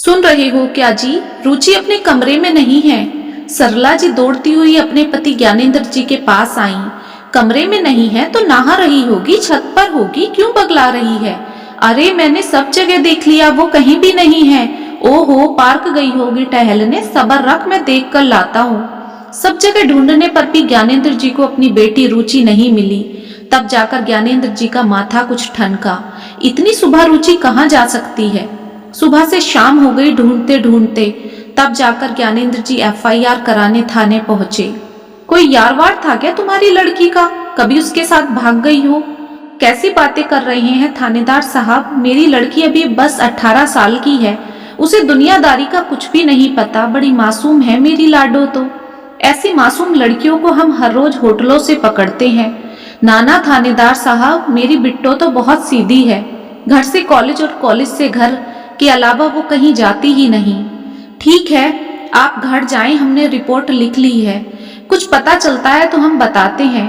सुन रहे हो क्या जी? रुचि अपने कमरे में नहीं है। सरला जी दौड़ती हुई अपने पति ज्ञानेंद्र जी के पास आई। कमरे में नहीं है तो नहा रही होगी, छत पर होगी, क्यों बगला रही है? अरे मैंने सब जगह देख लिया, वो कहीं भी नहीं है। ओहो, पार्क गई होगी टहलने, सबर रख, मैं देख कर लाता हूँ। सब जगह ढूंढने पर भी ज्ञानेंद्र जी को अपनी बेटी रुचि नहीं मिली। तब जाकर ज्ञानेंद्र जी का माथा कुछ ठनका। इतनी सुबह रुचि कहाँ जा सकती है? सुबह से शाम हो गई ढूंढते ढूंढते। तब जाकर ज्ञानेंद्र जी एफआईआर कराने थाने पहुंचे। कोई यार वार था क्या तुम्हारी लड़की का? कभी उसके साथ भाग गई हो? कैसी बातें कर रहे हैं थानेदार साहब? मेरी लड़की अभी बस 18 साल की है, उसे दुनियादारी का कुछ भी नहीं पता। बड़ी मासूम है मेरी लाडो तो। ऐसी मासूम लड़कियों को हम हर रोज होटलों से पकड़ते हैं। नाना थानेदार साहब, मेरी बिट्टो तो बहुत सीधी है। घर से कॉलेज और कॉलेज से घर के अलावा वो कहीं जाती ही नहीं। ठीक है, आप घर जाएं, हमने रिपोर्ट लिख ली है। कुछ पता चलता है तो हम बताते हैं।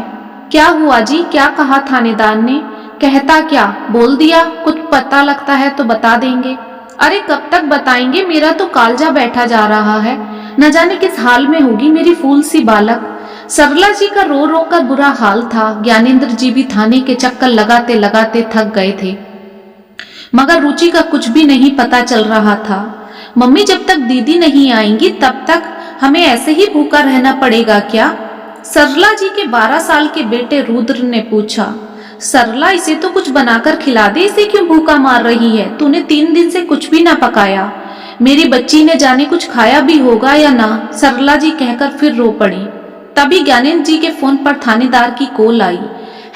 क्या हुआ जी? क्या कहा थानेदार ने? कहता क्या? बोल दिया कुछ पता लगता है तो बता देंगे। अरे कब तक बताएंगे? मेरा तो कालजा बैठा जा रहा है। न जाने किस हाल में होगी मेरी फूल सी बालक। सरला जी का रो रो कर बुरा हाल था। ज्ञानेंद्र जी भी थाने के चक्कर लगाते लगाते थक गए थे, मगर रुचि का कुछ भी नहीं पता चल रहा था। मम्मी, जब तक दीदी नहीं आएंगी तब तक हमें ऐसे ही भूखा रहना पड़ेगा क्या? सरला जी के 12 साल के बेटे रुद्र ने पूछा। सरला, इसे तो कुछ बनाकर खिला दे, इसे क्यों भूखा मार रही है? तूने 3 दिन से कुछ भी ना पकाया। मेरी बच्ची ने जाने कुछ खाया भी होगा या ना, सरला जी कहकर फिर रो पड़ी। तभी ज्ञानेंद्र जी के फोन पर थानेदार की कॉल आई।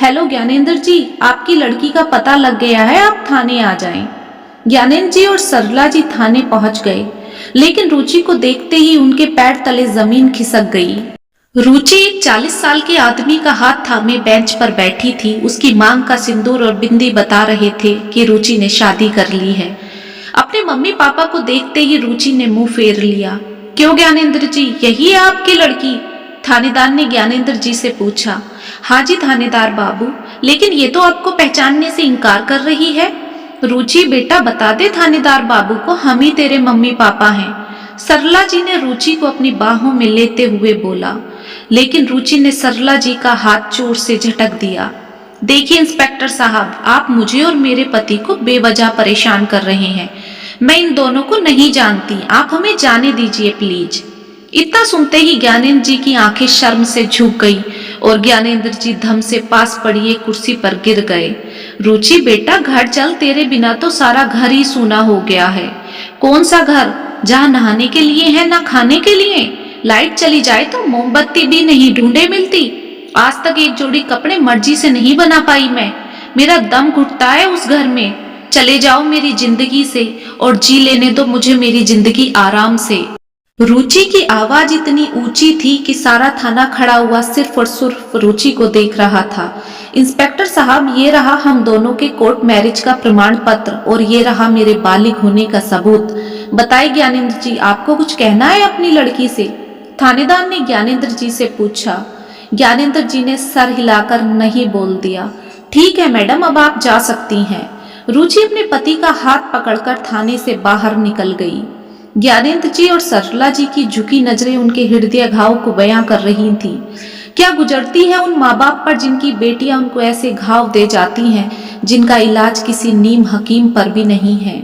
हेलो ज्ञानेंद्र जी, आपकी लड़की का पता लग गया है, आप थाने आ जाएं। ज्ञानेंद्र जी और सरला जी थाने पहुंच गए, लेकिन रुचि को देखते ही उनके पैर तले जमीन खिसक गई। रुचि एक 40 साल के आदमी का हाथ थामे बेंच पर बैठी थी। उसकी मांग का सिंदूर और बिंदी बता रहे थे कि रुचि ने शादी कर ली है। अपने मम्मी पापा को देखते ही रुचि ने मुंह फेर लिया। क्यों ज्ञानेंद्र जी, यही है आपकी लड़की? थानेदार ने ज्ञानेंद्र जी से पूछा। हाँ जी थानेदार बाबू, लेकिन ये तो आपको पहचानने से इनकार कर रही है। रुचि, बेटा बता दे थानेदार बाबू को, हम ही तेरे मम्मी पापा हैं। सरला जी ने रुचि को अपनी बाहों में लेते हुए बोला, लेकिन रुचि ने सरला जी का हाथ जोर से झटक दिया। देखिए इंस्पेक्टर साहब, आप मुझे और मेरे पति को बेवजह परेशान कर रहे हैं। मैं इन दोनों को नहीं जानती, आप हमें जाने दीजिए प्लीज। इतना सुनते ही ज्ञानेंद्र जी की आंखें शर्म से झुक गई और ज्ञानेंद्र जी धम से पास पड़ी एक कुर्सी पर गिर गए। रुचि, बेटा घर चल, तेरे बिना तो सारा घर ही सूना हो गया है। कौन सा घर? जहाँ नहाने के लिए है ना खाने के लिए? लाइट चली जाए तो मोमबत्ती भी नहीं ढूंढे मिलती। आज तक एक जोड़ी कपड़े मर्जी से नहीं बना पाई मैं। मेरा दम घुटता है उस घर में। चले जाओ मेरी जिंदगी से और जी लेने दो मुझे मेरी जिंदगी आराम से। रुचि की आवाज इतनी ऊंची थी कि सारा थाना खड़ा हुआ सिर्फ और सिर्फ रुचि को देख रहा था। इंस्पेक्टर साहब, ये रहा हम दोनों के कोर्ट मैरिज का प्रमाण पत्र और ये रहा मेरे बालिग होने का सबूत। बताइए ज्ञानेंद्र जी, आपको कुछ कहना है अपनी लड़की से? थानेदार ने ज्ञानेंद्र जी से पूछा। ज्ञानेंद्र जी ने सर हिलाकर नहीं बोल दिया। ठीक है मैडम, अब आप जा सकती हैं। रुचि अपने पति का हाथ पकड़कर थाने से बाहर निकल गई। ज्ञानेंद्र जी और सरला जी की झुकी नजरें उनके हृदय घाव को बयां कर रही थी। क्या गुजरती है उन माँ बाप पर जिनकी बेटियां उनको ऐसे घाव दे जाती हैं जिनका इलाज किसी नीम हकीम पर भी नहीं है।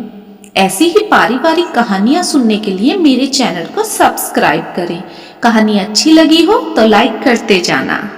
ऐसी ही पारिवारिक कहानियां सुनने के लिए मेरे चैनल को सब्सक्राइब करें। कहानी अच्छी लगी हो तो लाइक करते जाना।